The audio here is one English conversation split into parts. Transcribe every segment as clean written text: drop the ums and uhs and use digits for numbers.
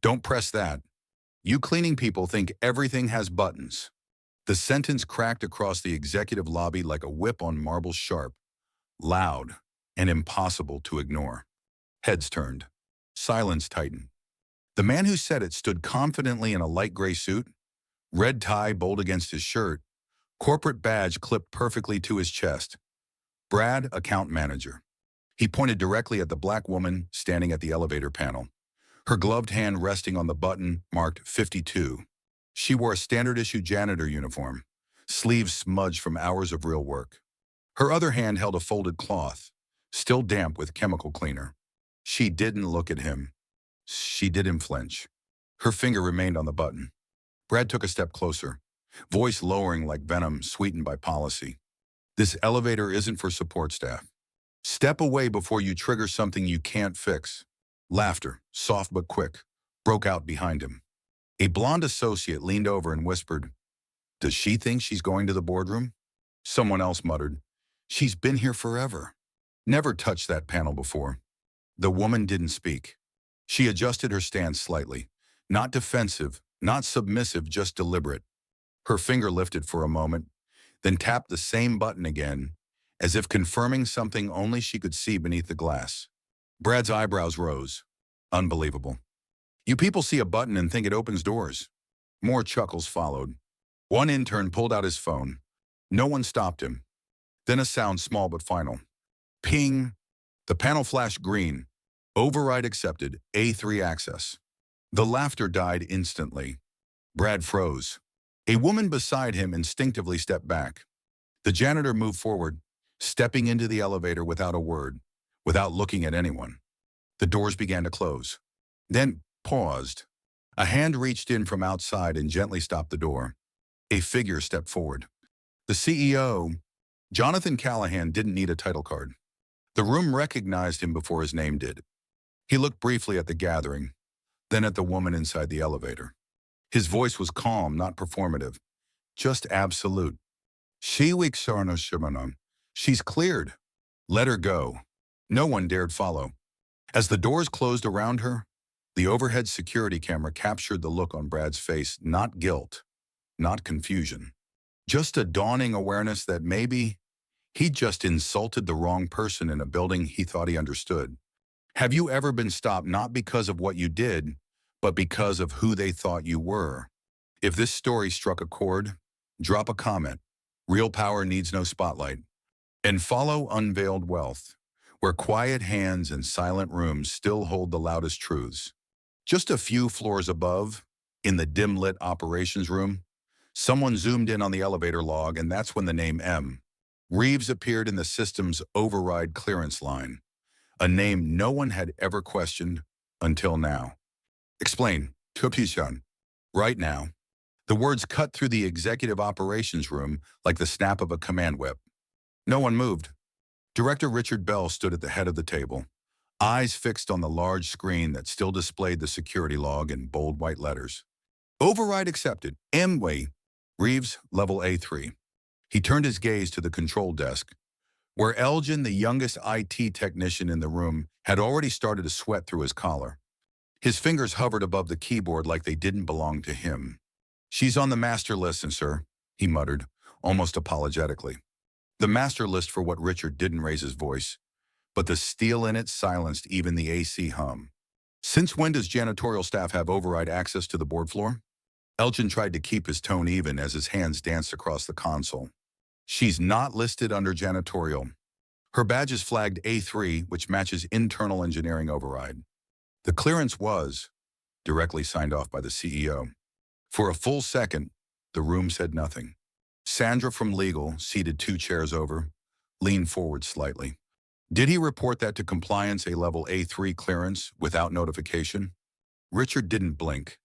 Don't press that. You cleaning people think everything has buttons. The sentence cracked across the executive lobby like a whip on marble, sharp, loud, and impossible to ignore. Heads turned. Silence tightened. The man who said it stood confidently in a light gray suit, red tie bowled against his shirt, corporate badge clipped perfectly to his chest. Brad, account manager. He pointed directly at the black woman standing at the elevator panel, her gloved hand resting on the button marked 52. She wore a standard-issue janitor uniform, sleeves smudged from hours of real work. Her other hand held a folded cloth, still damp with chemical cleaner. She didn't look at him. She didn't flinch. Her finger remained on the button. Brad took a step closer, voice lowering like venom sweetened by policy. This elevator isn't for support staff. Step away before you trigger something you can't fix. Laughter, soft but quick, broke out behind him. A blonde associate leaned over and whispered, "Does she think she's going to the boardroom?" Someone else muttered, "She's been here forever. Never touched that panel before." The woman didn't speak. She adjusted her stance slightly. Not defensive, not submissive, just deliberate. Her finger lifted for a moment, then tapped the same button again, as if confirming something only she could see beneath the glass. Brad's eyebrows rose. Unbelievable. You people see a button and think it opens doors. More chuckles followed. One intern pulled out his phone. No one stopped him. Then a sound small but final. Ping. The panel flashed green. Override accepted. A3 access. The laughter died instantly. Brad froze. A woman beside him instinctively stepped back. The janitor moved forward, stepping into the elevator without a word, without looking at anyone. The doors began to close. Then paused. A hand reached in from outside and gently stopped the door. A figure stepped forward. The CEO, Jonathan Callahan, didn't need a title card. The room recognized him before his name did. He looked briefly at the gathering, then at the woman inside the elevator. His voice was calm, not performative, just absolute. She's cleared. Let her go. No one dared follow. As the doors closed around her, the overhead security camera captured the look on Brad's face, not guilt, not confusion. Just a dawning awareness that maybe he'd just insulted the wrong person in a building he thought he understood. Have you ever been stopped not because of what you did, but because of who they thought you were? If this story struck a chord, drop a comment. Real power needs no spotlight. And follow Unveiled Wealth, where quiet hands and silent rooms still hold the loudest truths. Just a few floors above, in the dim-lit operations room, someone zoomed in on the elevator log, and that's when the name M. Reeves appeared in the system's override clearance line, a name no one had ever questioned until now. Explain, Tupishan. Right now. The words cut through the executive operations room like the snap of a command whip. No one moved. Director Richard Bell stood at the head of the table, eyes fixed on the large screen that still displayed the security log in bold white letters. Override accepted. M-Way. Reeves, level A3. He turned his gaze to the control desk, where Elgin, the youngest IT technician in the room, had already started to sweat through his collar. His fingers hovered above the keyboard like they didn't belong to him. "She's on the master list, sir," he muttered, almost apologetically. The master list for what Richard didn't raise his voice, but the steel in it silenced even the AC hum. "Since when does janitorial staff have override access to the board floor?" Elgin tried to keep his tone even as his hands danced across the console. "She's not listed under janitorial. Her badge is flagged A3, which matches internal engineering override. The clearance was directly signed off by the CEO." For a full second, the room said nothing. Sandra from legal, seated 2 chairs over, leaned forward slightly. "Did he report that to compliance, a level A3 clearance without notification?" Richard didn't blink.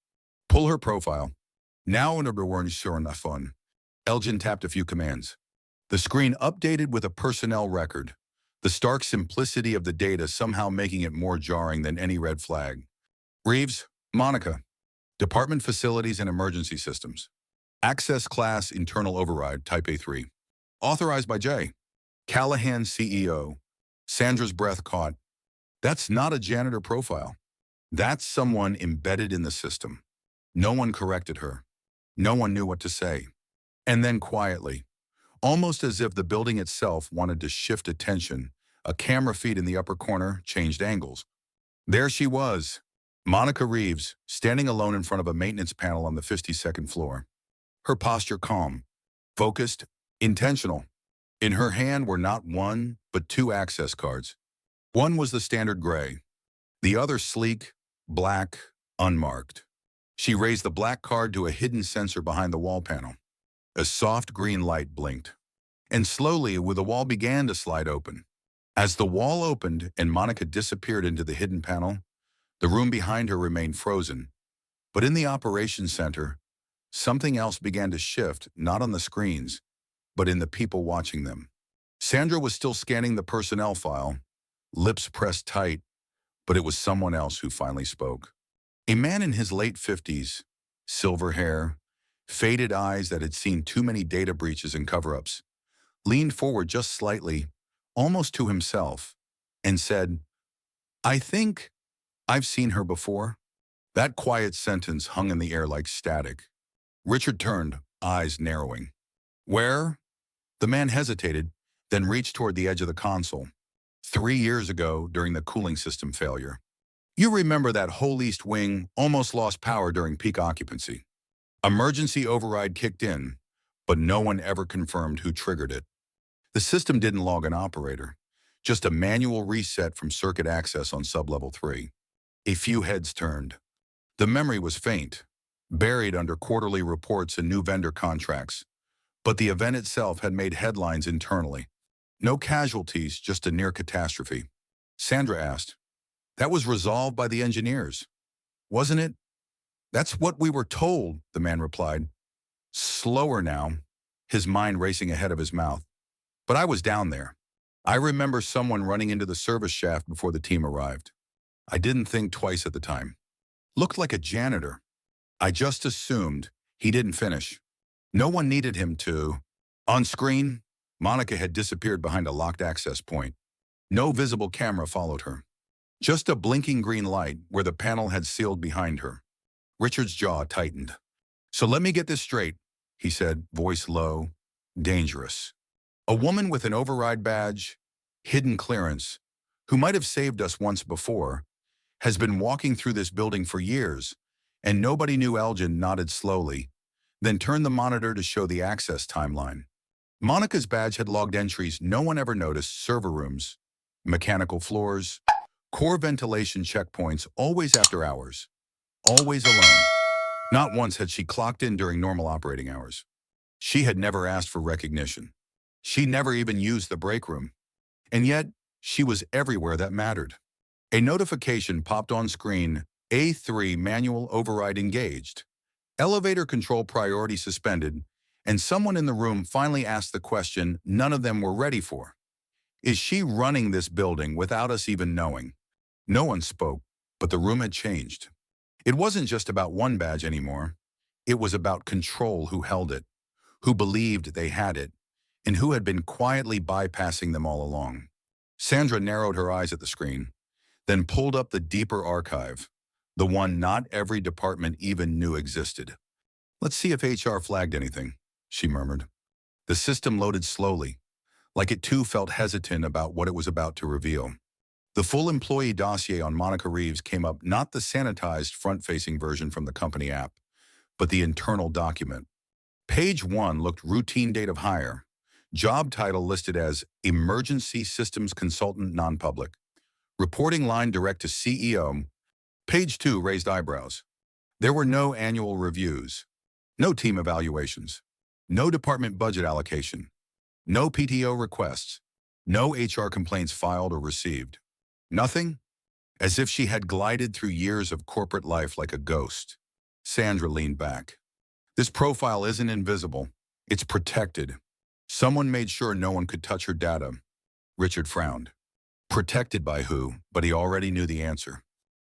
"Pull her profile." Now under the warrant sure enough on. Elgin tapped a few commands. The screen updated with a personnel record, the stark simplicity of the data somehow making it more jarring than any red flag. Reeves, Monica. Department Facilities and Emergency Systems. Access Class Internal Override, Type A3. Authorized by J. Callahan, CEO. Sandra's breath caught. That's not a janitor profile. That's someone embedded in the system. No one corrected her. No one knew what to say. And then quietly, almost as if the building itself wanted to shift attention, a camera feed in the upper corner changed angles. There she was, Monica Reeves, standing alone in front of a maintenance panel on the 52nd floor. Her posture calm, focused, intentional. In her hand were not one, but two access cards. One was the standard gray, the other sleek, black, unmarked. She raised the black card to a hidden sensor behind the wall panel. A soft green light blinked, and slowly the wall began to slide open. As the wall opened and Monica disappeared into the hidden panel, the room behind her remained frozen. But in the operations center, something else began to shift, not on the screens, but in the people watching them. Sandra was still scanning the personnel file, lips pressed tight, but it was someone else who finally spoke. A man in his late 50s, silver hair, faded eyes that had seen too many data breaches and cover-ups, leaned forward just slightly, almost to himself, and said, "I think I've seen her before." That quiet sentence hung in the air like static. Richard turned, eyes narrowing. "Where?" The man hesitated, then reached toward the edge of the console. 3 years ago, during the cooling system failure. You remember that whole east wing almost lost power during peak occupancy. Emergency override kicked in, but no one ever confirmed who triggered it. The system didn't log an operator, just a manual reset from circuit access on sublevel 3. A few heads turned. The memory was faint, buried under quarterly reports and new vendor contracts, but the event itself had made headlines internally. No casualties, just a near catastrophe. Sandra asked, "That was resolved by the engineers, wasn't it?" "That's what we were told," the man replied. Slower now, his mind racing ahead of his mouth. "But I was down there. I remember someone running into the service shaft before the team arrived. I didn't think twice at the time. Looked like a janitor. I just assumed he didn't finish. No one needed him to." On screen, Monica had disappeared behind a locked access point. No visible camera followed her. Just a blinking green light where the panel had sealed behind her. Richard's jaw tightened. "So let me get this straight," he said, voice low, dangerous. "A woman with an override badge, hidden clearance, who might have saved us once before, has been walking through this building for years, and nobody knew." Elgin nodded slowly, then turned the monitor to show the access timeline. Monica's badge had logged entries no one ever noticed: server rooms, mechanical floors, core ventilation checkpoints, always after hours, always alone. Not once had she clocked in during normal operating hours. She had never asked for recognition. She never even used the break room. And yet, she was everywhere that mattered. A notification popped on screen: A3 manual override engaged, elevator control priority suspended, and someone in the room finally asked the question none of them were ready for. Is she running this building without us even knowing? No one spoke, but the room had changed. It wasn't just about one badge anymore. It was about control: who held it, who believed they had it, and who had been quietly bypassing them all along. Sandra narrowed her eyes at the screen, then pulled up the deeper archive, the one not every department even knew existed. "Let's see if HR flagged anything," she murmured. The system loaded slowly, like it too felt hesitant about what it was about to reveal. The full employee dossier on Monica Reeves came up, not the sanitized front-facing version from the company app, but the internal document. Page 1 looked routine: date of hire. Job title listed as Emergency Systems Consultant Non-Public. Reporting line direct to CEO. Page 2 raised eyebrows. There were no annual reviews, no team evaluations, no department budget allocation, no PTO requests, no HR complaints filed or received. Nothing? As if she had glided through years of corporate life like a ghost. Sandra leaned back. "This profile isn't invisible. It's protected. Someone made sure no one could touch her data." Richard frowned. Protected by who? But he already knew the answer.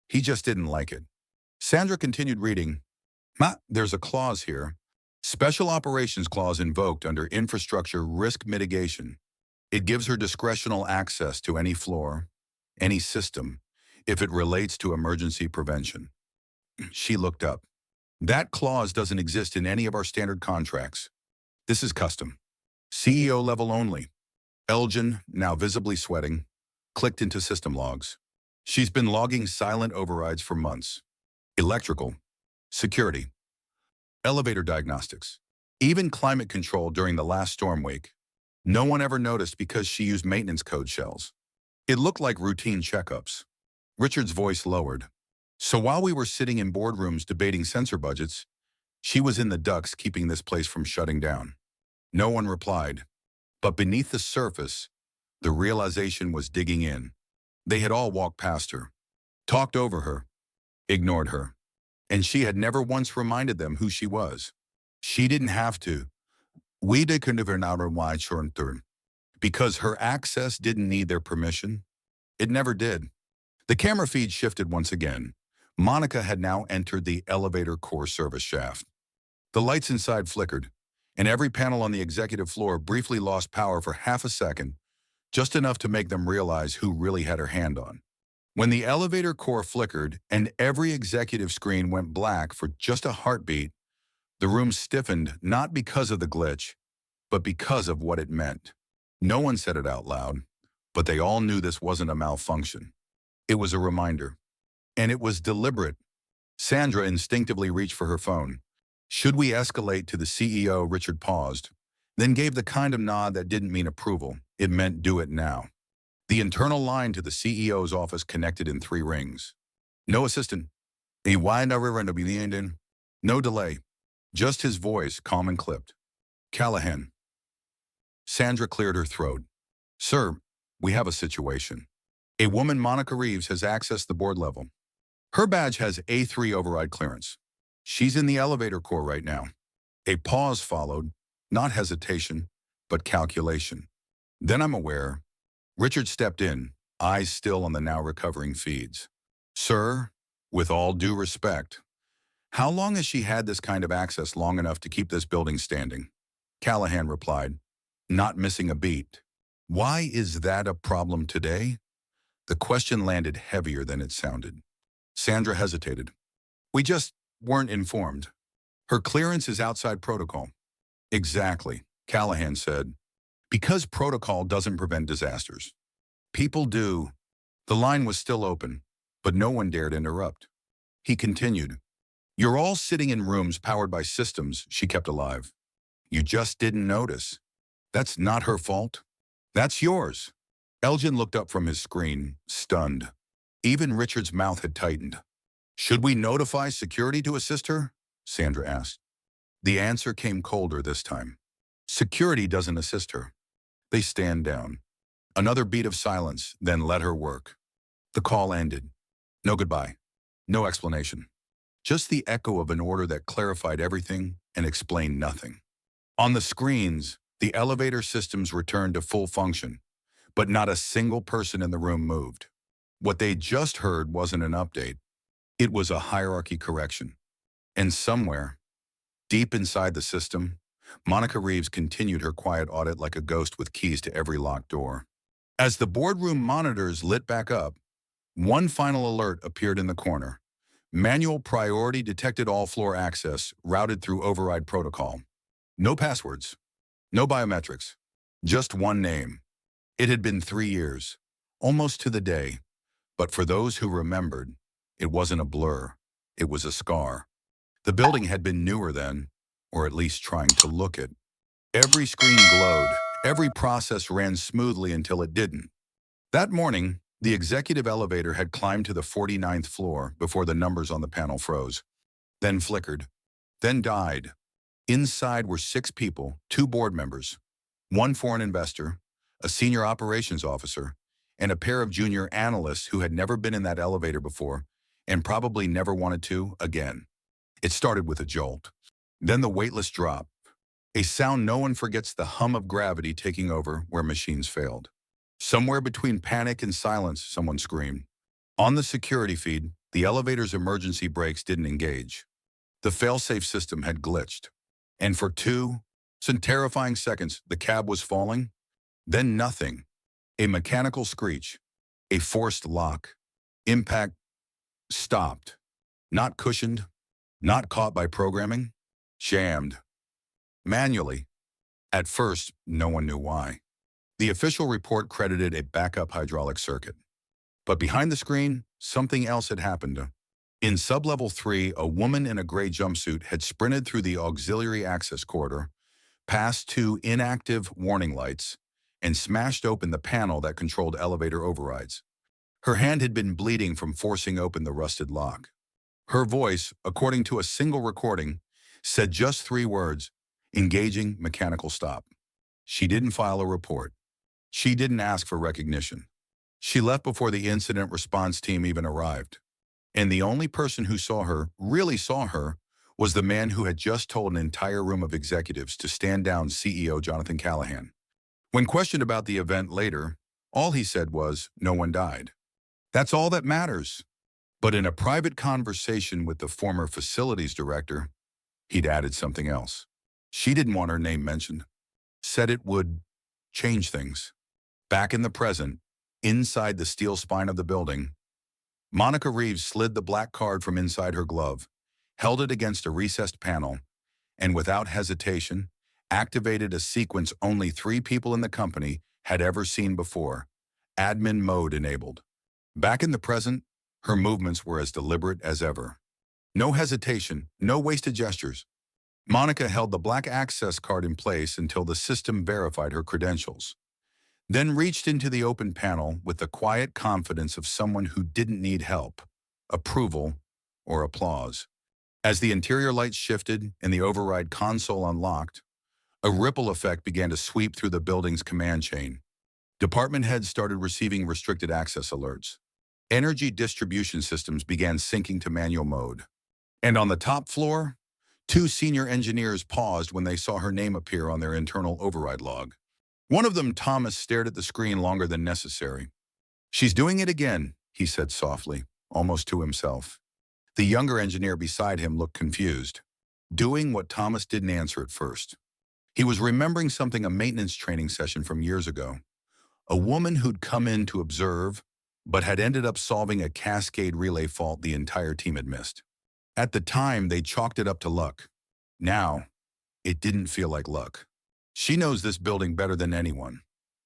He just didn't like it. Sandra continued reading. There's a clause here. Special Operations Clause invoked under Infrastructure Risk Mitigation. It gives her discretional access to any floor, any system, if it relates to emergency prevention. She looked up. That clause doesn't exist in any of our standard contracts. This is custom. CEO level only. Elgin, now visibly sweating, clicked into system logs. She's been logging silent overrides for months. Electrical, security, elevator diagnostics, even climate control during the last storm wake. No one ever noticed because she used maintenance code shells. It looked like routine checkups. Richard's voice lowered. So while we were sitting in boardrooms debating sensor budgets, she was in the ducts keeping this place from shutting down. No one replied. But beneath the surface, the realization was digging in. They had all walked past her, talked over her, ignored her, and she had never once reminded them who she was. She didn't have to. We de kunde vernauder why turn because her access didn't need their permission. It never did. The camera feed shifted once again. Monica had now entered the elevator core service shaft. The lights inside flickered, and every panel on the executive floor briefly lost power for half a second, just enough to make them realize who really had her hand on. When the elevator core flickered and every executive screen went black for just a heartbeat, the room stiffened not because of the glitch, but because of what it meant. No one said it out loud, but they all knew this wasn't a malfunction. It was a reminder. And it was deliberate. Sandra instinctively reached for her phone. Should we escalate to the CEO? Richard paused, then gave the kind of nod that didn't mean approval. It meant do it now. The internal line to the CEO's office connected in 3 rings. No assistant. No delay. Just his voice, calm and clipped. Callahan. Sandra cleared her throat. Sir, we have a situation. A woman, Monica Reeves, has accessed the board level. Her badge has A3 override clearance. She's in the elevator core right now. A pause followed, not hesitation, but calculation. Then I'm aware. Richard stepped in, eyes still on the now recovering feeds. Sir, with all due respect, how long has she had this kind of access? Long enough to keep this building standing? Callahan replied, not missing a beat. Why is that a problem today? The question landed heavier than it sounded. Sandra hesitated. We just weren't informed. Her clearance is outside protocol. Exactly, Callahan said. Because protocol doesn't prevent disasters. People do. The line was still open, but no one dared interrupt. He continued. You're all sitting in rooms powered by systems she kept alive. You just didn't notice. That's not her fault. That's yours. Elgin looked up from his screen, stunned. Even Richard's mouth had tightened. Should we notify security to assist her? Sandra asked. The answer came colder this time. Security doesn't assist her. They stand down. Another beat of silence, then let her work. The call ended. No goodbye. No explanation. Just the echo of an order that clarified everything and explained nothing. On the screens, the elevator systems returned to full function, but not a single person in the room moved. What they just heard wasn't an update. It was a hierarchy correction. And somewhere, deep inside the system, Monica Reeves continued her quiet audit like a ghost with keys to every locked door. As the boardroom monitors lit back up, one final alert appeared in the corner. Manual priority detected all floor access, routed through override protocol. No passwords, no biometrics, just one name. It had been 3 years, almost to the day, but for those who remembered, it wasn't a blur, it was a scar. The building had been newer then, or at least trying to look it. Every screen glowed, every process ran smoothly until it didn't. That morning, the executive elevator had climbed to the 49th floor before the numbers on the panel froze, then flickered, then died. Inside were 6 people, 2 board members, 1 foreign investor, a senior operations officer, and a pair of junior analysts who had never been in that elevator before and probably never wanted to again. It started with a jolt. Then the weightless drop. A sound no one forgets, the hum of gravity taking over where machines failed. Somewhere between panic and silence, someone screamed. On the security feed, the elevator's emergency brakes didn't engage. The fail-safe system had glitched. And for 2 some terrifying seconds, the cab was falling. Then nothing. A mechanical screech. A forced lock. Impact stopped. Not cushioned, not caught by programming, jammed. Manually. At first, no one knew why. The official report credited a backup hydraulic circuit. But behind the screen, something else had happened. In sublevel 3, a woman in a gray jumpsuit had sprinted through the auxiliary access corridor, past two inactive warning lights, and smashed open the panel that controlled elevator overrides. Her hand had been bleeding from forcing open the rusted lock. Her voice, according to a single recording, said just 3 words: engaging mechanical stop. She didn't file a report. She didn't ask for recognition. She left before the incident response team even arrived. And the only person who saw her, really saw her, was the man who had just told an entire room of executives to stand down CEO Jonathan Callahan. When questioned about the event later, all he said was, "No one died." That's all that matters. But in a private conversation with the former facilities director, he'd added something else. She didn't want her name mentioned. Said it would change things. Back in the present, inside the steel spine of the building, Monica Reeves slid the black card from inside her glove, held it against a recessed panel, and without hesitation, activated a sequence only 3 people in the company had ever seen before, admin mode enabled. Back in the present, her movements were as deliberate as ever. No hesitation, no wasted gestures. Monica held the black access card in place until the system verified her credentials, then reached into the open panel with the quiet confidence of someone who didn't need help, approval, or applause. As the interior lights shifted and the override console unlocked, a ripple effect began to sweep through the building's command chain. Department heads started receiving restricted access alerts. Energy distribution systems began syncing to manual mode. And on the top floor, 2 senior engineers paused when they saw her name appear on their internal override log. One of them, Thomas, stared at the screen longer than necessary. "She's doing it again," he said softly, almost to himself. The younger engineer beside him looked confused, doing what Thomas didn't answer at first. He was remembering something, a maintenance training session from years ago. A woman who'd come in to observe, but had ended up solving a cascade relay fault the entire team had missed. At the time, they chalked it up to luck. Now, it didn't feel like luck. "She knows this building better than anyone,"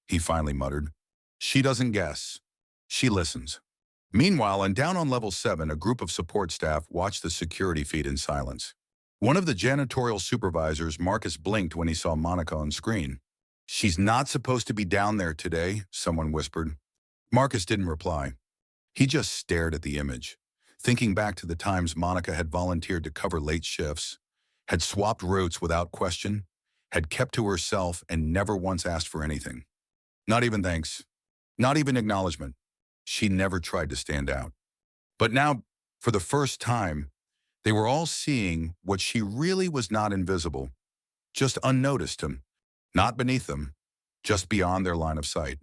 he finally muttered. "She doesn't guess. She listens." Meanwhile, and down on level 7, a group of support staff watched the security feed in silence. One of the janitorial supervisors, Marcus, blinked when he saw Monica on screen. "She's not supposed to be down there today," someone whispered. Marcus didn't reply. He just stared at the image, thinking back to the times Monica had volunteered to cover late shifts, had swapped routes without question, had kept to herself and never once asked for anything. Not even thanks. Not even acknowledgement. She never tried to stand out. But now, for the first time, they were all seeing what she really was: not invisible, just unnoticed them, not beneath them, just beyond their line of sight.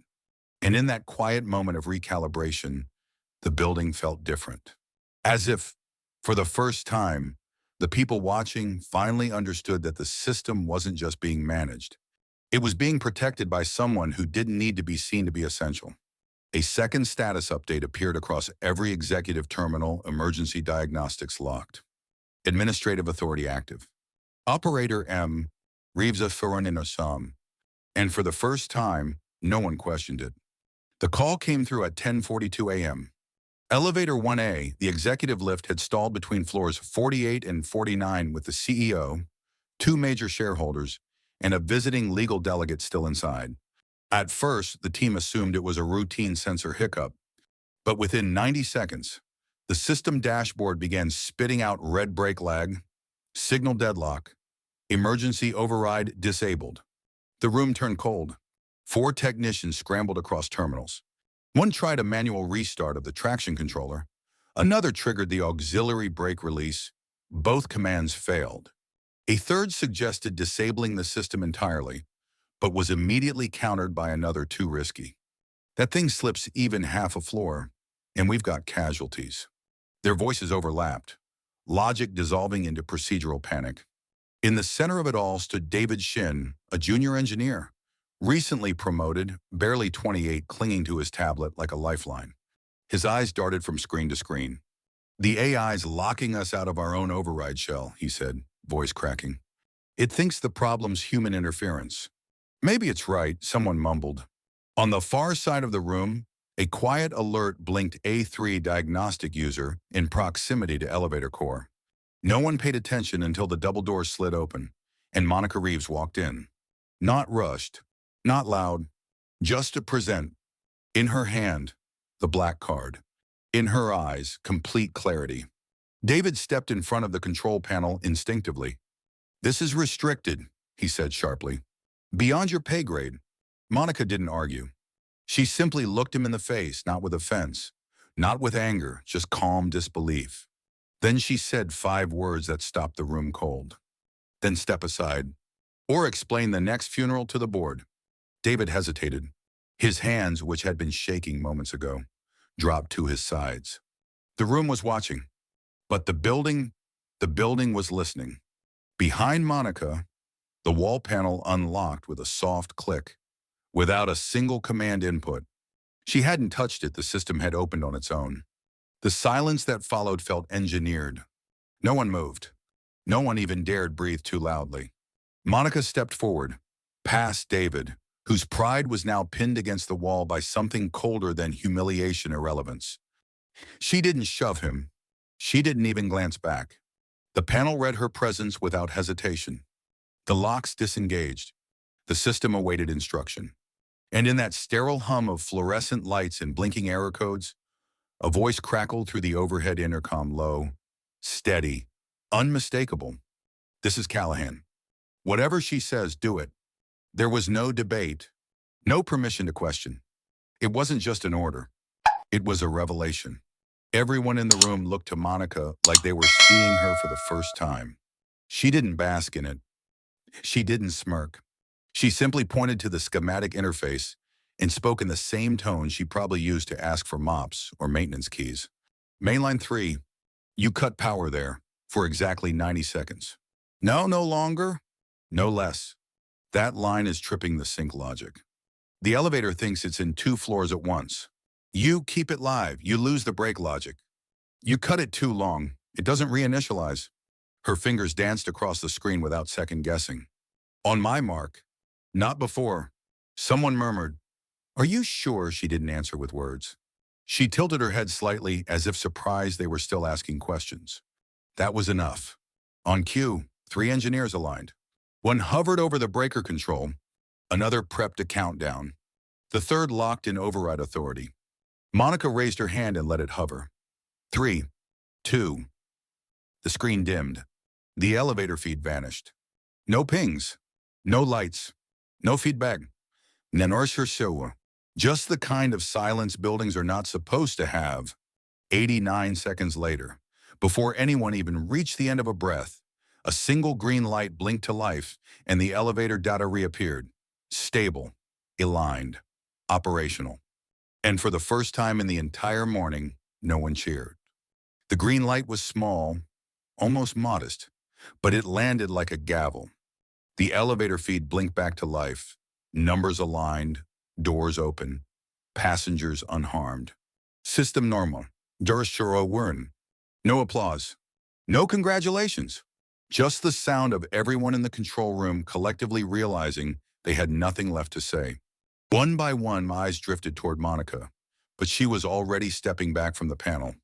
And in that quiet moment of recalibration, the building felt different. As if, for the first time, the people watching finally understood that the system wasn't just being managed. It was being protected by someone who didn't need to be seen to be essential. A second status update appeared across every executive terminal, emergency diagnostics locked. Administrative authority active. Operator M. Reeves Faroninosam. And for the first time, no one questioned it. The call came through at 10:42 a.m. Elevator 1A, the executive lift, had stalled between floors 48 and 49 with the CEO, 2 major shareholders, and a visiting legal delegate still inside. At first, the team assumed it was a routine sensor hiccup, but within 90 seconds, the system dashboard began spitting out red brake lag, signal deadlock, emergency override disabled. The room turned cold. 4 technicians scrambled across terminals. One tried a manual restart of the traction controller. Another triggered the auxiliary brake release. Both commands failed. A third suggested disabling the system entirely, but was immediately countered by another: too risky. That thing slips even half a floor, and we've got casualties. Their voices overlapped, logic dissolving into procedural panic. In the center of it all stood David Shin, a junior engineer, recently promoted, barely 28, clinging to his tablet like a lifeline. His eyes darted from screen to screen. The AI's locking us out of our own override shell, he said, voice cracking. It thinks the problem's human interference. Maybe it's right, someone mumbled. On the far side of the room, a quiet alert blinked A3 diagnostic user in proximity to elevator core. No one paid attention until the double doors slid open, and Monica Reeves walked in. Not rushed, not loud, just to present. In her hand, the black card. In her eyes, complete clarity. David stepped in front of the control panel instinctively. "This is restricted," he said sharply. "Beyond your pay grade." Monica didn't argue. She simply looked him in the face, not with offense, not with anger, just calm disbelief. Then she said 5 words that stopped the room cold. "Then step aside, or explain the next funeral to the board." David hesitated. His hands, which had been shaking moments ago, dropped to his sides. The room was watching, but the building was listening. Behind Monica, the wall panel unlocked with a soft click, without a single command input. She hadn't touched it, the system had opened on its own. The silence that followed felt engineered. No one moved. No one even dared breathe too loudly. Monica stepped forward, past David, whose pride was now pinned against the wall by something colder than humiliation irrelevance. She didn't shove him. She didn't even glance back. The panel read her presence without hesitation. The locks disengaged. The system awaited instruction. And in that sterile hum of fluorescent lights and blinking error codes, a voice crackled through the overhead intercom, low, steady, unmistakable. "This is Callahan. Whatever she says, do it." There was no debate, no permission to question. It wasn't just an order. It was a revelation. Everyone in the room looked to Monica like they were seeing her for the first time. She didn't bask in it. She didn't smirk. She simply pointed to the schematic interface and spoke in the same tone she probably used to ask for mops or maintenance keys. "Mainline 3, you cut power there for exactly 90 seconds. No, no longer, no less. That line is tripping the sync logic. The elevator thinks it's in 2 floors at once. You keep it live, you lose the brake logic. You cut it too long, it doesn't reinitialize." Her fingers danced across the screen without second guessing. "On my mark." "Not before." Someone murmured. "Are you sure?" She didn't answer with words. She tilted her head slightly as if surprised they were still asking questions. That was enough. On cue, 3 engineers aligned. One hovered over the breaker control, another prepped a countdown. The third locked in override authority. Monica raised her hand and let it hover. 3, 2. The screen dimmed. The elevator feed vanished. No pings, no lights, no feedback. Just the kind of silence buildings are not supposed to have. 89 seconds later, before anyone even reached the end of a breath, a single green light blinked to life and the elevator data reappeared. Stable, aligned, operational. And for the first time in the entire morning, no one cheered. The green light was small, almost modest, but it landed like a gavel. The elevator feed blinked back to life, numbers aligned, doors open, passengers unharmed. System normal. Durashuro Wern. No applause. No congratulations. Just the sound of everyone in the control room collectively realizing they had nothing left to say. One by one, my eyes drifted toward Monica, but she was already stepping back from the panel,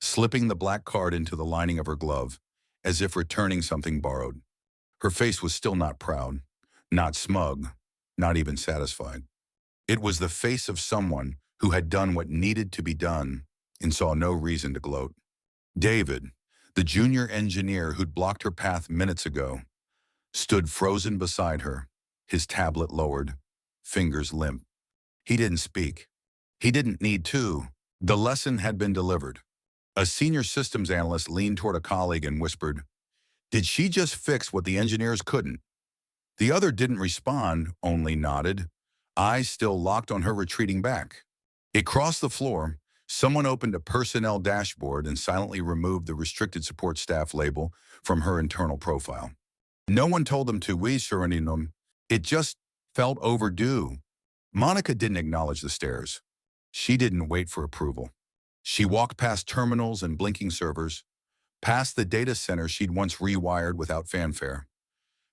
slipping the black card into the lining of her glove, as if returning something borrowed. Her face was still not proud, not smug, not even satisfied. It was the face of someone who had done what needed to be done and saw no reason to gloat. David, the junior engineer who'd blocked her path minutes ago, stood frozen beside her, his tablet lowered, fingers limp. He didn't speak. He didn't need to. The lesson had been delivered. A senior systems analyst leaned toward a colleague and whispered, "Did she just fix what the engineers couldn't?" The other didn't respond, only nodded, eyes still locked on her retreating back. It crossed the floor. Someone opened a personnel dashboard and silently removed the restricted support staff label from her internal profile. No one told them to. It just felt overdue. Monica didn't acknowledge the stares. She didn't wait for approval. She walked past terminals and blinking servers, past the data center she'd once rewired without fanfare,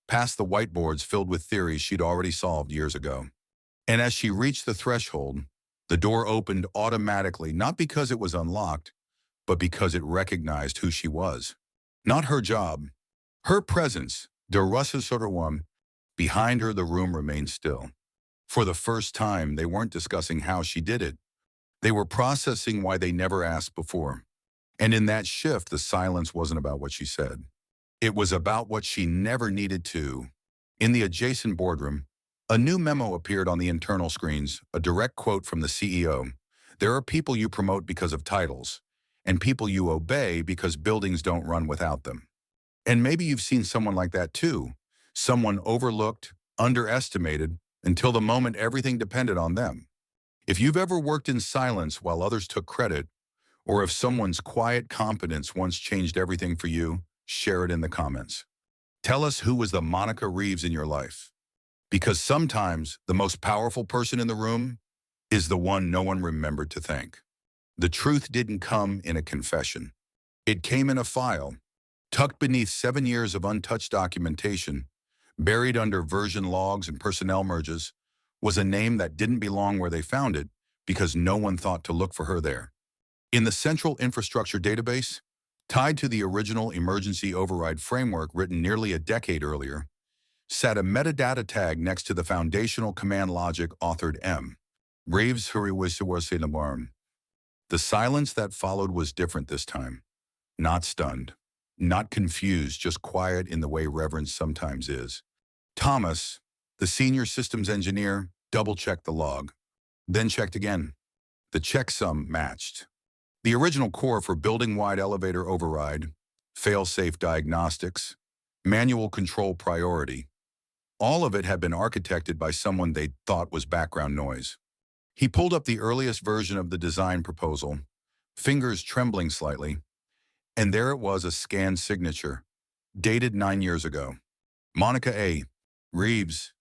past the whiteboards filled with theories she'd already solved years ago. And as she reached the threshold, the door opened automatically, not because it was unlocked, but because it recognized who she was. Not her job, her presence. Der Russensorderwam. Behind her, the room remained still. For the first time, they weren't discussing how she did it. They were processing why they never asked before. And in that shift, the silence wasn't about what she said. It was about what she never needed to. In the adjacent boardroom, a new memo appeared on the internal screens, a direct quote from the CEO. There are people you promote because of titles, and people you obey because buildings don't run without them. And maybe you've seen someone like that too. Someone overlooked, underestimated, until the moment everything depended on them. If you've ever worked in silence while others took credit, or if someone's quiet competence once changed everything for you, share it in the comments. Tell us who was the Monica Reeves in your life. Because sometimes the most powerful person in the room is the one no one remembered to thank. The truth didn't come in a confession. It came in a file, tucked beneath 7 years of untouched documentation, buried under version logs and personnel merges, was a name that didn't belong where they found it because no one thought to look for her there. In the central infrastructure database, tied to the original emergency override framework written nearly a decade earlier, sat a metadata tag next to the foundational command logic authored M. Reeves Huriwisiwasinabarm. The silence that followed was different this time. Not stunned, not confused, just quiet in the way reverence sometimes is. Thomas, the senior systems engineer, double-checked the log, then checked again. The checksum matched. The original core for building-wide elevator override, fail-safe diagnostics, manual control priority, all of it had been architected by someone they thought was background noise. He pulled up the earliest version of the design proposal, fingers trembling slightly, and there it was, a scanned signature, dated 9 years ago. Monica A. Reeves.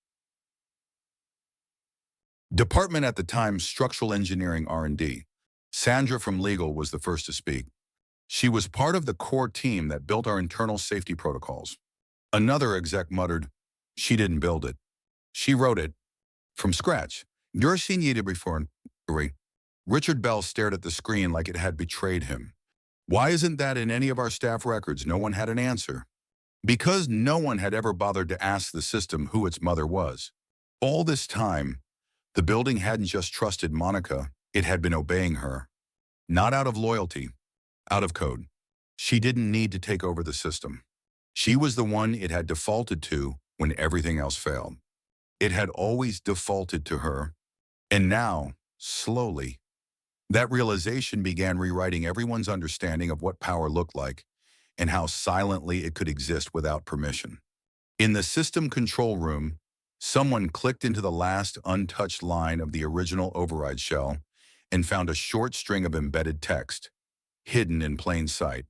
Department at the time, Structural Engineering R&D. Sandra from Legal was the first to speak. She was part of the core team that built our internal safety protocols. Another exec muttered, "She didn't build it. She wrote it from scratch." Richard Bell stared at the screen like it had betrayed him. Why isn't that in any of our staff records? No one had an answer. Because no one had ever bothered to ask the system who its mother was. All this time, the building hadn't just trusted Monica, it had been obeying her. Not out of loyalty, out of code. She didn't need to take over the system. She was the one it had defaulted to when everything else failed. It had always defaulted to her. And now, slowly, that realization began rewriting everyone's understanding of what power looked like and how silently it could exist without permission. In the system control room, someone clicked into the last untouched line of the original override shell and found a short string of embedded text, hidden in plain sight.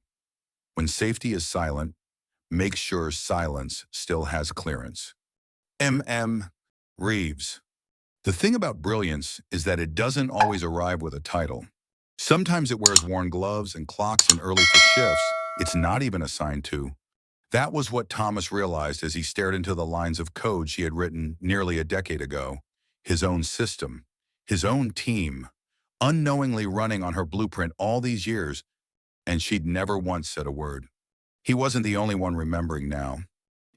When safety is silent, make sure silence still has clearance. M.M. Reeves. The thing about brilliance is that it doesn't always arrive with a title. Sometimes it wears worn gloves and clocks in early for shifts it's not even assigned to. That was what Thomas realized as he stared into the lines of code she had written nearly a decade ago. His own system, his own team, unknowingly running on her blueprint all these years, and she'd never once said a word. He wasn't the only one remembering now.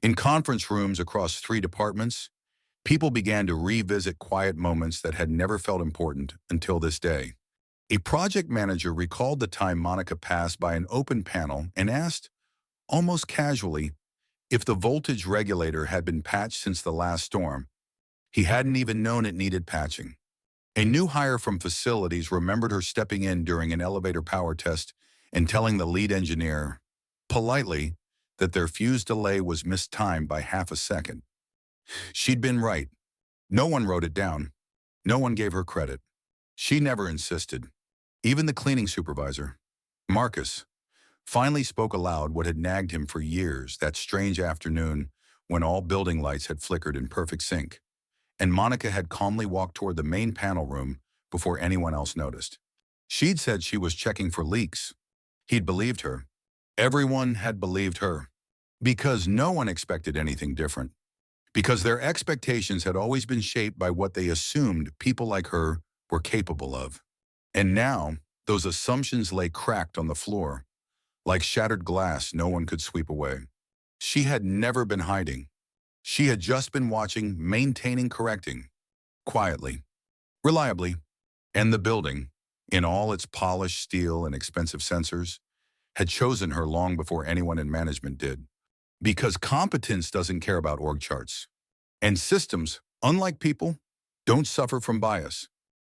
In conference rooms across 3 departments, people began to revisit quiet moments that had never felt important until this day. A project manager recalled the time Monica passed by an open panel and asked, almost casually, if the voltage regulator had been patched since the last storm. He hadn't even known it needed patching. A new hire from facilities remembered her stepping in during an elevator power test and telling the lead engineer, politely, that their fuse delay was mistimed by half a second. She'd been right. No one wrote it down. No one gave her credit. She never insisted. Even the cleaning supervisor, Marcus, finally spoke aloud what had nagged him for years, that strange afternoon when all building lights had flickered in perfect sync, and Monica had calmly walked toward the main panel room before anyone else noticed. She'd said she was checking for leaks. He'd believed her. Everyone had believed her. Because no one expected anything different. Because their expectations had always been shaped by what they assumed people like her were capable of. And now, those assumptions lay cracked on the floor, like shattered glass no one could sweep away. She had never been hiding. She had just been watching, maintaining, correcting, quietly, reliably. And the building, in all its polished steel and expensive sensors, had chosen her long before anyone in management did. Because competence doesn't care about org charts. And systems, unlike people, don't suffer from bias.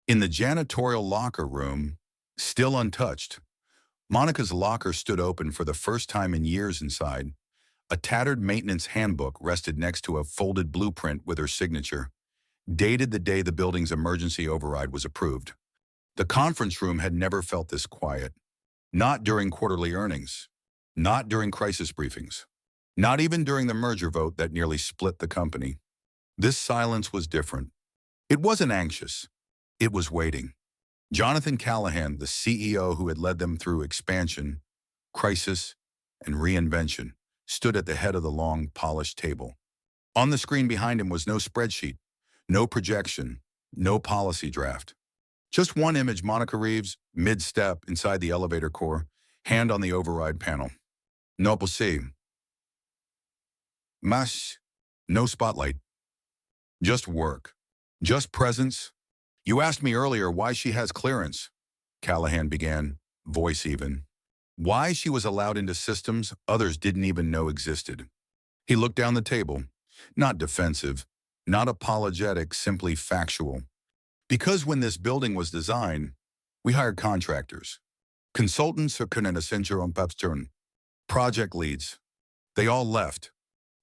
In the janitorial locker room, still untouched, Monica's locker stood open for the first time in years inside. A tattered maintenance handbook rested next to a folded blueprint with her signature, dated the day the building's emergency override was approved. The conference room had never felt this quiet. Not during quarterly earnings. Not during crisis briefings. Not even during the merger vote that nearly split the company. This silence was different. It wasn't anxious. It was waiting. Jonathan Callahan, the CEO who had led them through expansion, crisis, and reinvention, stood at the head of the long, polished table. On the screen behind him was no spreadsheet, no projection, no policy draft. Just one image: Monica Reeves, mid-step inside the elevator core, hand on the override panel. No possible. Mas, no spotlight. Just work. Just presence. You asked me earlier why she has clearance, Callahan began, voice even. Why she was allowed into systems others didn't even know existed. He looked down the table, not defensive, not apologetic, simply factual. Because when this building was designed, we hired contractors, consultants who couldn't essential on Pepstone, project leads. They all left.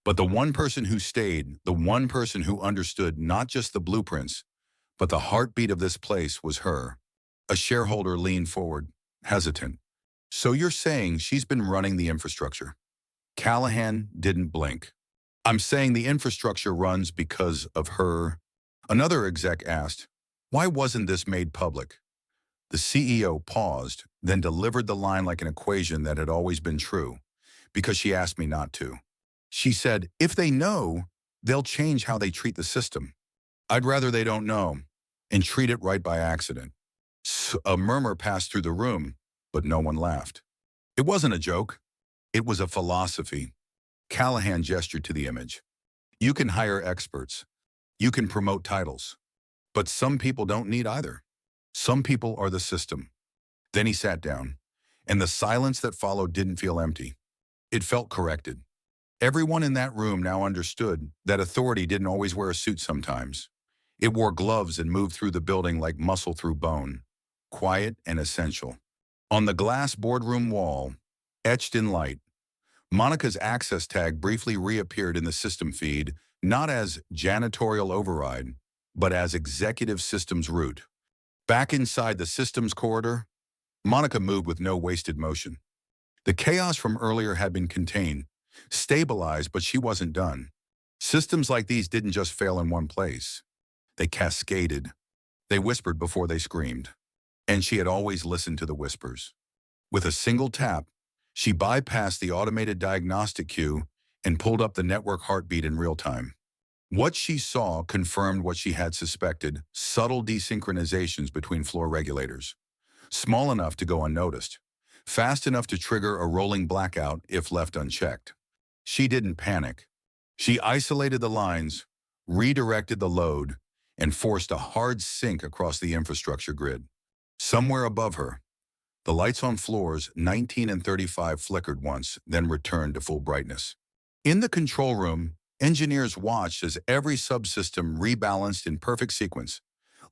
But the one person who stayed, the one person who understood not just the blueprints, but the heartbeat of this place, was her. A shareholder leaned forward, hesitant. So you're saying she's been running the infrastructure? Callahan didn't blink. I'm saying the infrastructure runs because of her. Another exec asked, why wasn't this made public? The CEO paused, then delivered the line like an equation that had always been true. Because she asked me not to. She said, if they know, they'll change how they treat the system. I'd rather they don't know and treat it right by accident. A murmur passed through the room, but no one laughed. It wasn't a joke. It was a philosophy. Callahan gestured to the image. You can hire experts. You can promote titles. But some people don't need either. Some people are the system. Then he sat down, and the silence that followed didn't feel empty. It felt corrected. Everyone in that room now understood that authority didn't always wear a suit sometimes. It wore gloves and moved through the building like muscle through bone, quiet and essential. On the glass boardroom wall, etched in light, Monica's access tag briefly reappeared in the system feed, not as janitorial override, but as executive systems root. Back inside the systems corridor, Monica moved with no wasted motion. The chaos from earlier had been contained, stabilized, but she wasn't done. Systems like these didn't just fail in one place. They cascaded. They whispered before they screamed. And she had always listened to the whispers. With a single tap, she bypassed the automated diagnostic queue and pulled up the network heartbeat in real time. What she saw confirmed what she had suspected: subtle desynchronizations between floor regulators. Small enough to go unnoticed, fast enough to trigger a rolling blackout if left unchecked. She didn't panic. She isolated the lines, redirected the load, and forced a hard sync across the infrastructure grid. Somewhere above her, the lights on floors 19 and 35 flickered once, then returned to full brightness. In the control room, engineers watched as every subsystem rebalanced in perfect sequence,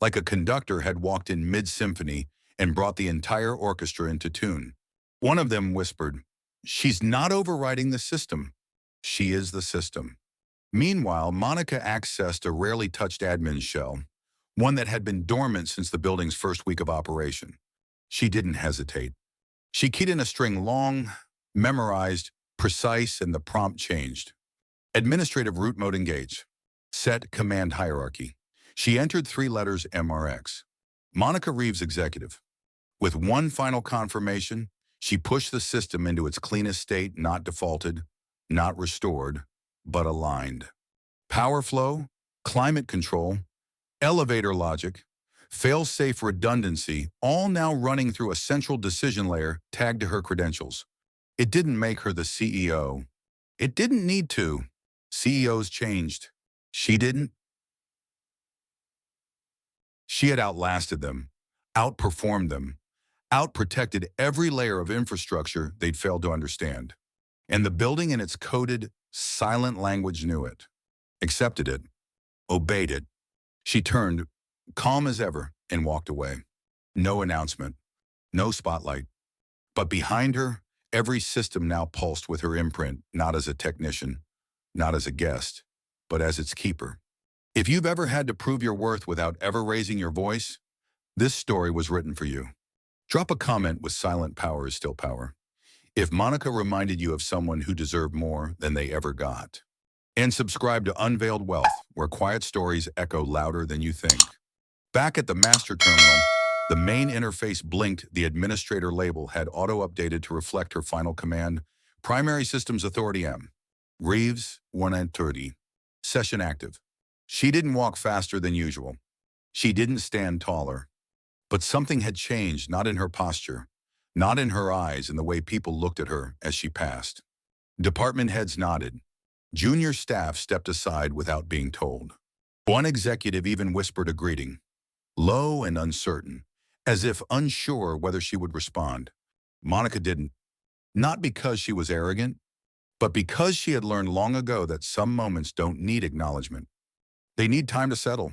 like a conductor had walked in mid-symphony and brought the entire orchestra into tune. One of them whispered, "She's not overriding the system. She is the system." Meanwhile, Monica accessed a rarely touched admin shell, one that had been dormant since the building's first week of operation. She didn't hesitate. She keyed in a string long, memorized, precise, and the prompt changed. Administrative root mode engage. Set command hierarchy. She entered 3 letters MRX. Monica Reeves, executive. With one final confirmation, she pushed the system into its cleanest state, not defaulted, not restored, but aligned. Power flow, climate control, elevator logic, fail-safe redundancy, all now running through a central decision layer tagged to her credentials. It didn't make her the CEO. It didn't need to. CEOs changed. She didn't. She had outlasted them, outperformed them, outprotected every layer of infrastructure they'd failed to understand. And the building in its coded, silent language knew it, accepted it, obeyed it. She turned, calm as ever, and walked away. No announcement, no spotlight. But behind her, every system now pulsed with her imprint, not as a technician, not as a guest, but as its keeper. If you've ever had to prove your worth without ever raising your voice, this story was written for you. Drop a comment with silent power is still power. If Monica reminded you of someone who deserved more than they ever got. And subscribe to Unveiled Wealth, where quiet stories echo louder than you think. Back at the master terminal, the main interface blinked. The administrator label had auto-updated to reflect her final command. Primary Systems Authority M. Reeves, 130. Session active. She didn't walk faster than usual. She didn't stand taller. But something had changed, not in her posture, not in her eyes, in the way people looked at her as she passed. Department heads nodded. Junior staff stepped aside without being told. One executive even whispered a greeting, low and uncertain, as if unsure whether she would respond. Monica didn't. Not because she was arrogant, but because she had learned long ago that some moments don't need acknowledgement. They need time to settle.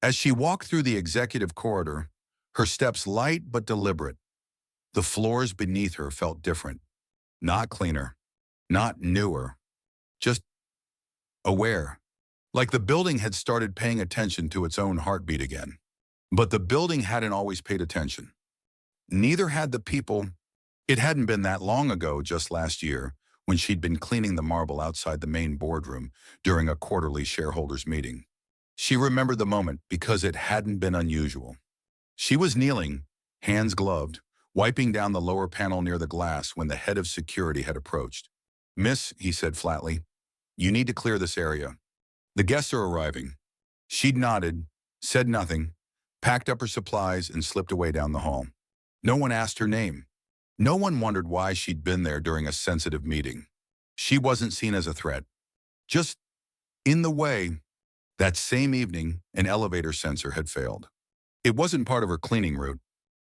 As she walked through the executive corridor, her steps light but deliberate, the floors beneath her felt different. Not cleaner, not newer, just aware. Like the building had started paying attention to its own heartbeat again. But the building hadn't always paid attention. Neither had the people. It hadn't been that long ago, just last year, when she'd been cleaning the marble outside the main boardroom during a quarterly shareholders meeting. She remembered the moment because it hadn't been unusual. She was kneeling, hands gloved, wiping down the lower panel near the glass when the head of security had approached. "Miss," he said flatly, "you need to clear this area. The guests are arriving." She'd nodded, said nothing, packed up her supplies, and slipped away down the hall. No one asked her name. No one wondered why she'd been there during a sensitive meeting. She wasn't seen as a threat. Just in the way. That same evening, an elevator sensor had failed. It wasn't part of her cleaning route.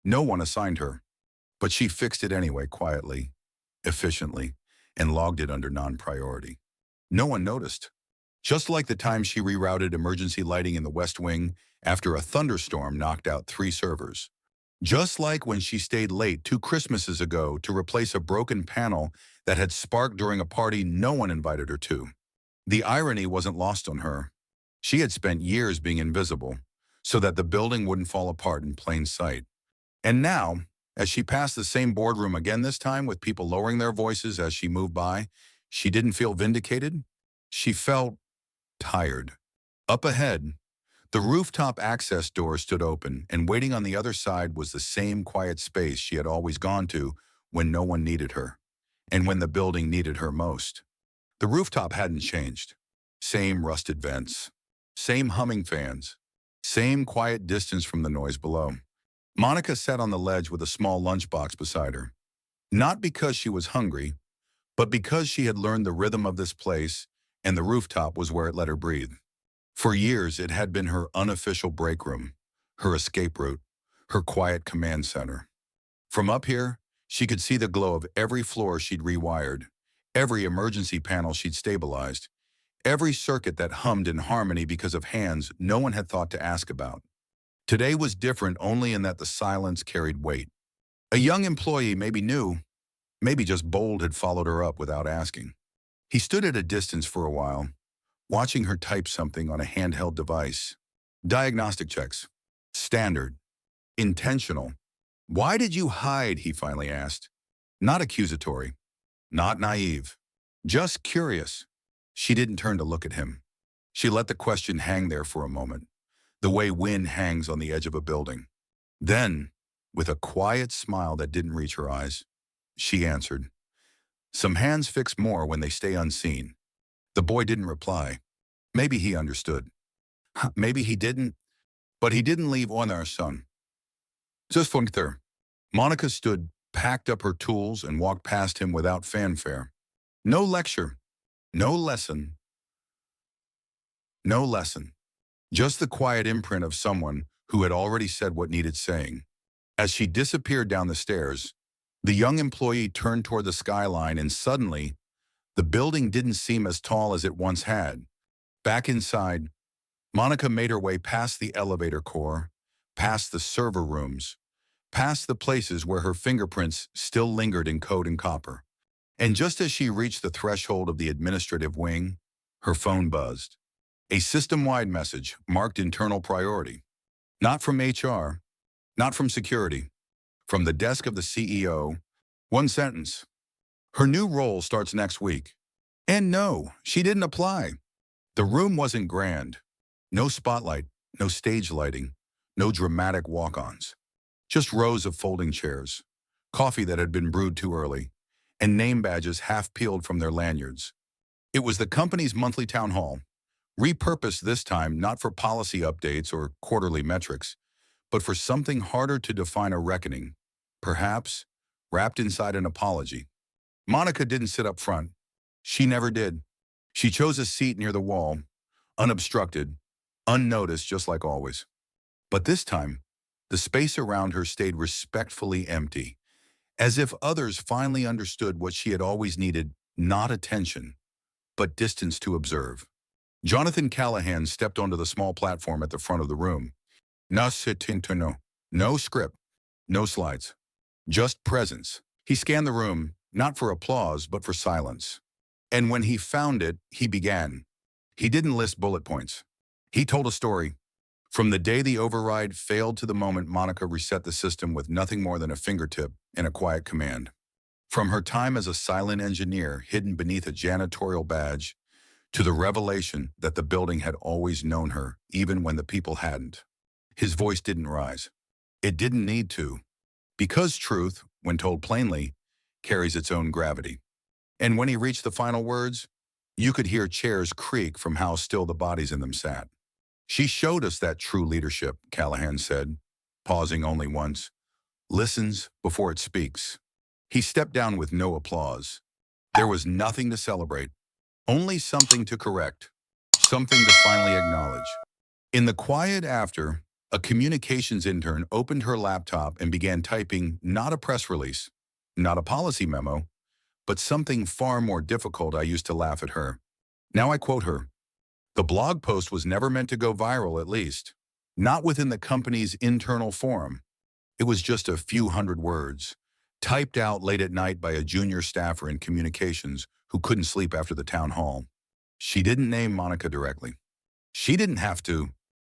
No one assigned her. But she fixed it anyway, quietly, efficiently, and logged it under non-priority. No one noticed. Just like the time she rerouted emergency lighting in the West Wing after a thunderstorm knocked out 3 servers. Just like when she stayed late 2 Christmases ago to replace a broken panel that had sparked during a party no one invited her to. The irony wasn't lost on her. She had spent years being invisible, so that the building wouldn't fall apart in plain sight. And now, as she passed the same boardroom again, this time with people lowering their voices as she moved by, she didn't feel vindicated. She felt tired. Up ahead, the rooftop access door stood open, and waiting on the other side was the same quiet space she had always gone to when no one needed her, and when the building needed her most. The rooftop hadn't changed. Same rusted vents, same humming fans, same quiet distance from the noise below. Monica sat on the ledge with a small lunchbox beside her. Not because she was hungry, but because she had learned the rhythm of this place, and the rooftop was where it let her breathe. For years, it had been her unofficial break room, her escape route, her quiet command center. From up here, she could see the glow of every floor she'd rewired, every emergency panel she'd stabilized, every circuit that hummed in harmony because of hands no one had thought to ask about. Today was different only in that the silence carried weight. A young employee, maybe new, maybe just bold, had followed her up without asking. He stood at a distance for a while, watching her type something on a handheld device. Diagnostic checks. Standard. Intentional. "Why did you hide?" he finally asked. Not accusatory. Not naive. Just curious. She didn't turn to look at him. She let the question hang there for a moment, the way wind hangs on the edge of a building. Then, With a quiet smile that didn't reach her eyes, she answered, "Some hands fix more when they stay unseen." The boy didn't reply. Maybe he understood. Maybe he didn't, but he didn't leave on our son. Just funkter. Monica stood, packed up her tools, and walked past him without fanfare. No lecture, no lesson, no lesson. Just the quiet imprint of someone who had already said what needed saying. As she disappeared down the stairs, the young employee turned toward the skyline, and suddenly, the building didn't seem as tall as it once had. Back inside, Monica made her way past the elevator core, past the server rooms, past the places where her fingerprints still lingered in code and copper. And just as she reached the threshold of the administrative wing, her phone buzzed. A system-wide message marked internal priority. Not from HR, not from security, from the desk of the CEO. One sentence. Her new role starts next week. And no, she didn't apply. The room wasn't grand. No spotlight, no stage lighting, no dramatic walk-ons. Just rows of folding chairs, coffee that had been brewed too early, and name badges half peeled from their lanyards. It was the company's monthly town hall, repurposed this time not for policy updates or quarterly metrics, but for something harder to define, a reckoning, perhaps wrapped inside an apology. Monica didn't sit up front. She never did. She chose a seat near the wall, unobstructed, unnoticed, just like always. But this time, the space around her stayed respectfully empty, as if others finally understood what she had always needed: not attention, but distance to observe. Jonathan Callahan stepped onto the small platform at the front of the room. No script, no slides, just presence. He scanned the room, not for applause, but for silence. And when he found it, he began. He didn't list bullet points. He told a story. From the day the override failed to the moment Monica reset the system with nothing more than a fingertip and a quiet command. From her time as a silent engineer hidden beneath a janitorial badge, to the revelation that the building had always known her, even when the people hadn't. His voice didn't rise. It didn't need to, because truth, when told plainly, carries its own gravity. And when he reached the final words, you could hear chairs creak from how still the bodies in them sat. "She showed us that true leadership," Callahan said, pausing only once. "Listens before it speaks." He stepped down with no applause. There was nothing to celebrate, only something to correct, something to finally acknowledge. In the quiet after, a communications intern opened her laptop and began typing not a press release, not a policy memo, but something far more difficult. I used to laugh at her. Now I quote her. The blog post was never meant to go viral, at least. Not within the company's internal forum. It was just a few hundred words, typed out late at night by a junior staffer in communications who couldn't sleep after the town hall. She didn't name Monica directly. She didn't have to.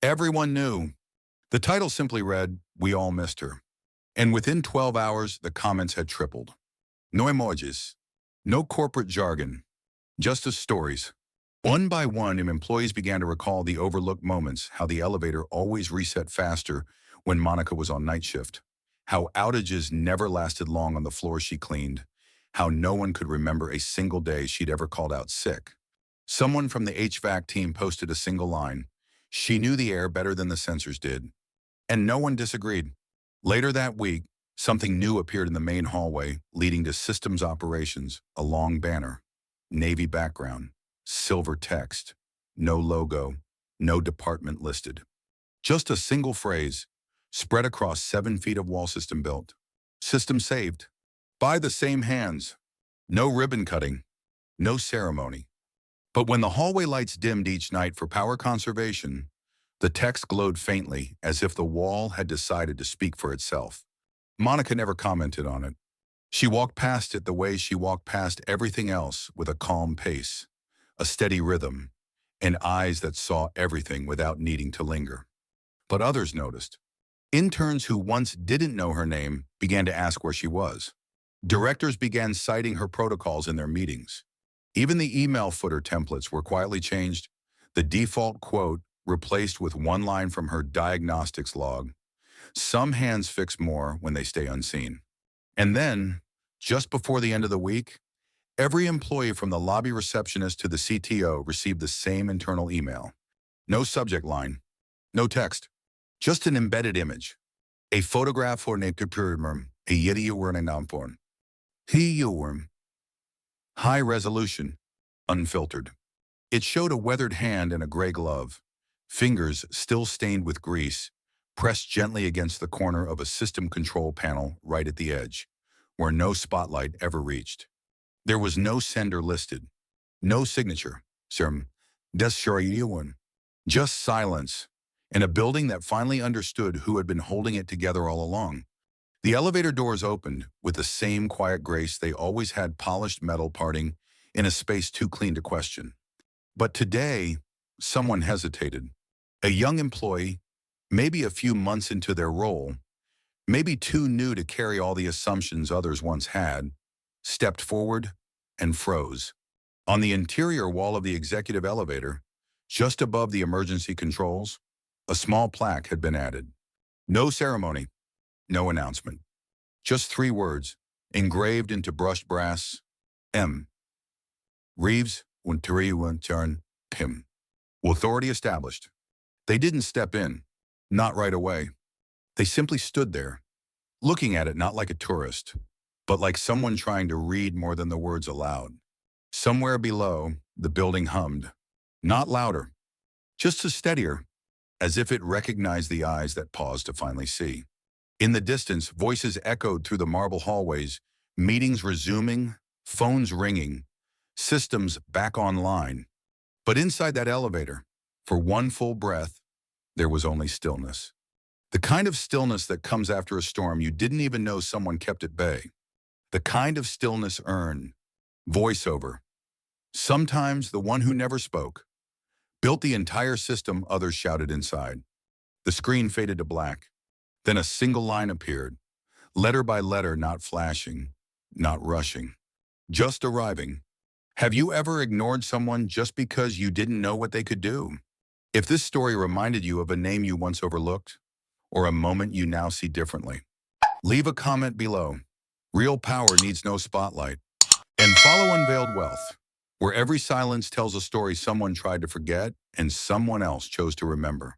Everyone knew. The title simply read, "We all missed her." And within 12 hours, the comments had tripled. No emojis, no corporate jargon, just the stories. One by one, employees began to recall the overlooked moments, how the elevator always reset faster when Monica was on night shift, how outages never lasted long on the floor she cleaned, how no one could remember a single day she'd ever called out sick. Someone from the HVAC team posted a single line. She knew the air better than the sensors did. And no one disagreed. Later that week, something new appeared in the main hallway, leading to systems operations, a long banner, navy background, silver text, no logo, no department listed. Just a single phrase, spread across 7 feet of wall system built. System saved. By the same hands. No ribbon cutting. No ceremony. But when the hallway lights dimmed each night for power conservation, the text glowed faintly, as if the wall had decided to speak for itself. Monica never commented on it. She walked past it the way she walked past everything else, with a calm pace, a steady rhythm, and eyes that saw everything without needing to linger. But others noticed. Interns who once didn't know her name began to ask where she was. Directors began citing her protocols in their meetings. Even the email footer templates were quietly changed, the default quote replaced with one line from her diagnostics log. Some hands fix more when they stay unseen. And then, just before the end of the week, every employee from the lobby receptionist to the CTO received the same internal email. No subject line, no text, just an embedded image. A photograph for nekupurmum, a yediuwerninamporn. High resolution, unfiltered. It showed a weathered hand in a gray glove, fingers still stained with grease, pressed gently against the corner of a system control panel right at the edge, where no spotlight ever reached. There was no sender listed, no signature, just silence, and a building that finally understood who had been holding it together all along. The elevator doors opened with the same quiet grace they always had, polished metal parting in a space too clean to question. But today, someone hesitated. A young employee, maybe a few months into their role, maybe too new to carry all the assumptions others once had, stepped forward and froze. On the interior wall of the executive elevator, just above the emergency controls, a small plaque had been added. No ceremony, no announcement. Just 3 words, engraved into brushed brass, M. Reeves, Wunturi Pim. Authority established. They didn't step in, not right away. They simply stood there, looking at it not like a tourist, but like someone trying to read more than the words aloud. Somewhere below, the building hummed. Not louder, just as steadier, as if it recognized the eyes that paused to finally see. In the distance, voices echoed through the marble hallways, meetings resuming, phones ringing, systems back online. But inside that elevator, for one full breath, there was only stillness. The kind of stillness that comes after a storm you didn't even know someone kept at bay. The kind of stillness earned, voiceover. Sometimes the one who never spoke, built the entire system others shouted inside. The screen faded to black. Then a single line appeared, letter by letter, not flashing, not rushing, just arriving. Have you ever ignored someone just because you didn't know what they could do? If this story reminded you of a name you once overlooked, or a moment you now see differently, leave a comment below. Real power needs no spotlight. And follow Unveiled Wealth, where every silence tells a story someone tried to forget and someone else chose to remember.